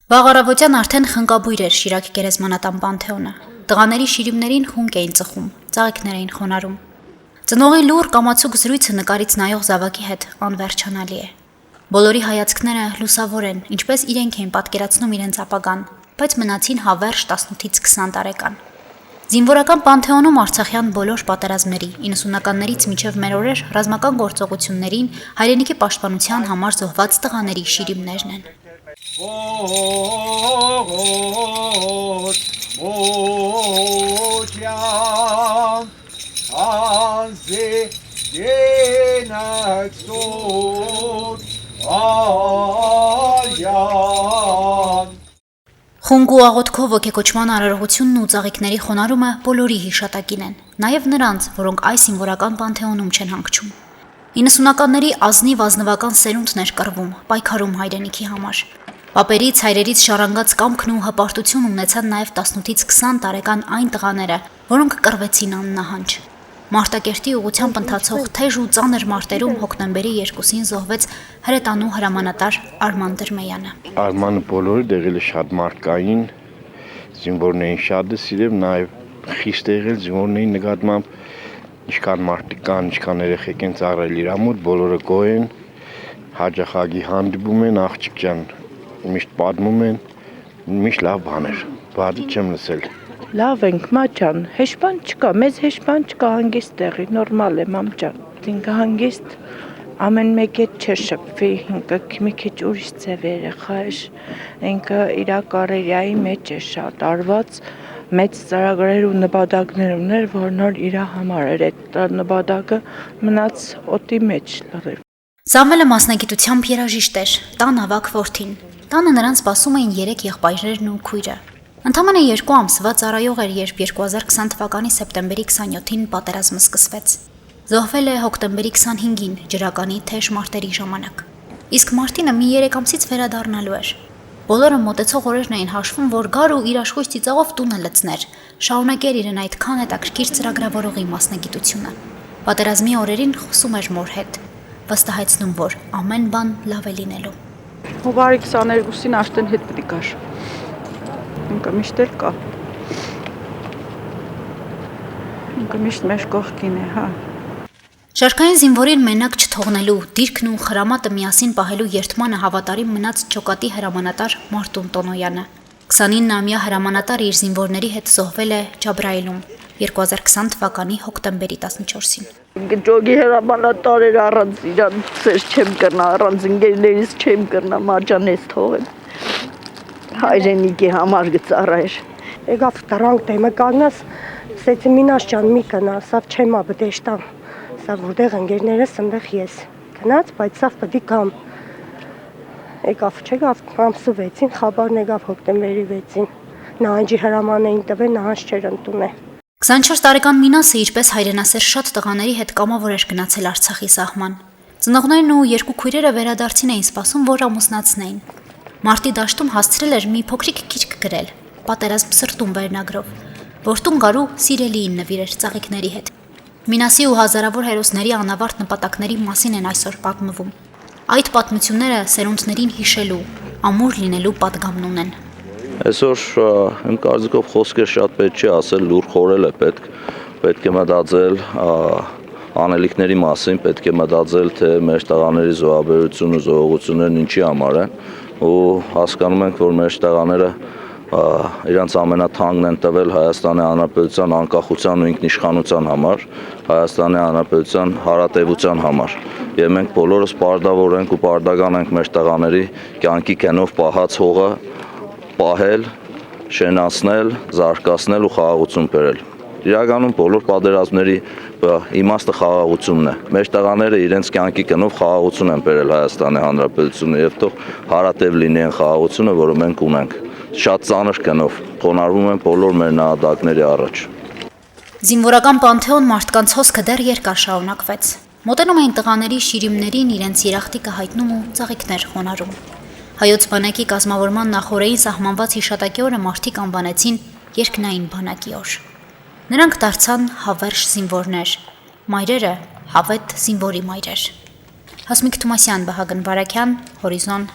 Վաղ առավոտյան արդեն խնկաբույր էր Շիրակ գերեզմանատան Պանթեոնը։ Տղաների շիրիմներին խունկ էին ծխում, ծաղիկներ էին խոնարհում։ Ծնողի լուր կամացուկ զրույցը նկարից նայող զավակի հետ անվերջանալի է։ Բոլորի հայացքները լուսավոր են, ինչպես իրենք էին պատկերացնում իրենց ապագան, բայց մնացին հավերժ 18-ից 20 տարեկան։ Զինվորական Պանթեոնում արցախյան բոլոր պատերազմների 90-ականներից մինչև մեր օրեր ռազմական գործողություններին հայրենիքի պաշտպանության համար զոհված տղաների շիրիմներն են։ Խունկ ու աղոթքով ոգեկոչման արարողությունն ու ծաղիկների խոնարհումը բոլորի հիշատակին են, նաև նրանց, որոնք այս զինվորական Պանթեոնում չեն հանգչում։ 90-ականների ազնիվ ազնվական սերունդն էր կռվում, պայքարում հայրենիքի համար։ Պապերից, հայրերից շարանգած կամքն ու հպարտություն ունեցան նաև 18-ից 20 տարեկան այն տղաները, որոնք կռվեցին աննահանջ։ Մարտակերտի ուղղությամբ ընթացող թեժ ու ծանր մարտերում հոկտեմբերի 2-ին զոհվեց հրետանու հրամանատար Արման Դրմեյանը։ Արմանը բոլորը դեղել է շատ մարդկային, զինվորներին շատ է սիրել, նաև խիստ է եղել զինվորների նկատմամբ, ինչքան մարդիկ կան, ինչքան երեխեք են ծառայել իր մոտ, բոլորը գոհ են, հաճախակի հանդիպում են, աղջիկ ջան միշտ պատմում են, միշտ լավ բաներ, բացի չեմ լսել։ Լավ ենք, մաչան, հեշտ բան չկա, մեզ հեշտ բան չկա, հանգիստ տեղի, նորմալ է, մամջան, ինքը հանգիստ, ամեն մեկ հետ չէ շփվի, ինքը մի քիչ ուրիշ ձև երեխա է, ինքը իր կարիերայի մեջ է շատ արված, մեծ ծրագրեր ու նպատակներ ուներ, որ նոր իր համար էր այդ նպատակը մնաց օդի մեջ լրիվ։ Սամվելը մասնագիտությամբ երաժիշտ էր, տան ավագ որդին, տանը նրան սպասում էին 3 եղբայրներն ու քույրը։ Ընդամենը 2 ամսվա ծառայող էր, երբ 2020 թվականի սեպտեմբերի 27-ին պատերազմը սկսվեց։ Զոհվել է հոկտեմբերի 25-ին ջրականի թեժ մարտերի ժամանակ։ Իսկ Մարտինը մի 3 ամսից վերադառնալու էր։ Բոլորը մոտեցող օրերն էին հաշվում, որ գար ու իր աշխույժ ծիծաղով տունը լցներ, շարունակեր իրեն այդքան հետաքրքիր ծրագրավորողի մասնագիտությունը։ Պատերազմի օրերին խոսում էր մոր հետ, վստահեցնում, որ ամեն բան լավ է լինելու։ Հոբարի 22-ին Աշտեն հետ պետք է գար։ Ինքը միշտ էլ կա։ Ինքը միշտ մեր կողքին է, հա։ Շարքային զինվորին մենակ չթողնելու, դիրքն ու խրամատը միասին պահելու երթմանը հավատարիմ մնաց Չոկատի հրամանատար Մարտուն Տոնոյանը։ 29-ամյա հրամանատարը իր զինվորների հետ զոհվել է Ջաբրայիլում 2020 թվականի հոկտեմբերի 14-ին։ Ջոգի հրամանատար էր, առանց իրան ծեր չեմ կրնա, առանց ընկերներից չեմ կրնա, մարջանես թողել։ Հայրենիքի համար գծառայր։ Եկավ դրանք դեմը կանգնած, ասեցի մինաշ ջան մի կնա, սավ չեմ աբդեշտամ, սավ որտեղ ընկերներս ընդեղ ես գնաց, բայց սավ պետք է գամ։ Եկավ չեկավ ամսու 6-ին, խաբարն եկավ հոկտեմբերի 6-ին, նահանջի հրաման էին տվել, նահանջ չէր ընդունել։ 24 տարեկան Մինասը ինչպես հայրենասեր շատ տղաների հետ կամավոր էր գնացել Արցախի սահման։ Ծնողներն ու 2 քույրերը վերադարձին էին սպասում, որ ամուսնացնեին։ Մարտի դաշտում հասցրել էր մի փոքրիկ քիչք գրել, պատերազմ սրտում վերնագրով, որտուն գարու սիրելիին նվիրեր ծաղիկների հետ։ Մինասի ու հազարավոր հերոսների անավարտ նպատակների մասին են այսօր պատմվում։ Այդ պատմությունները սերունդներին հիշելու, ամուր լինելու պատգամն ունեն։ Այսօր իմ կարծիքով խոսքեր շատ պետք չի ասել, լուր խորել է պետք է մտածել անելիքների մասին, պետք է մտածել, թե մեր տղաների զոհաբերությունը, զոհողություններն ինչի համար են ու հասկանում ենք, որ մեր տղաները իրանց ամենաթանկն են տվել Հայաստանի Հանրապետության անկախության ու ինքնիշխանության համար, Հայաստանի Հանրապետության հարատևության համար։ Եվ մենք բոլորս պարտավոր ենք ու պարտական ենք մեր տղաների կյանքի կենով պահած հողը պահել, շենացնել, զարգացնել ու խաղաղություն բերել։ Իրականում բոլոր պատերազմների իմաստը խաղաղությունն է։ Մեր տղաները իրենց կյանքի կնով խաղաղություն են բերել Հայաստանի Հանրապետությունը եւ թող հարատև լինի այն խաղաղությունը, որը մենք ունենք։ Շատ ծանր կնով խոնարհվում են բոլոր մեր նահատակների առաջ։ Զինվորական Պանթեոն մարդկանց հոսքը դեռ երկար շարունակվեց։ Մոտենում էին տղաների շիրիմներին իրենց երախտիկը հայտնում ու ծաղիկներ խոնարհում։ Հայոց բանակի կազմավորման նախօրեին սահմանված հիշատակի օրը մարդիկ անվանեցին երկնային բանակի օր։ Նրանք դարձան հավերժ զինվորներ, մայրերը հավետ զինվորի մայրեր։ Հասմիկ Թումասյան, Վահագն Վարակյան, Հորիզոն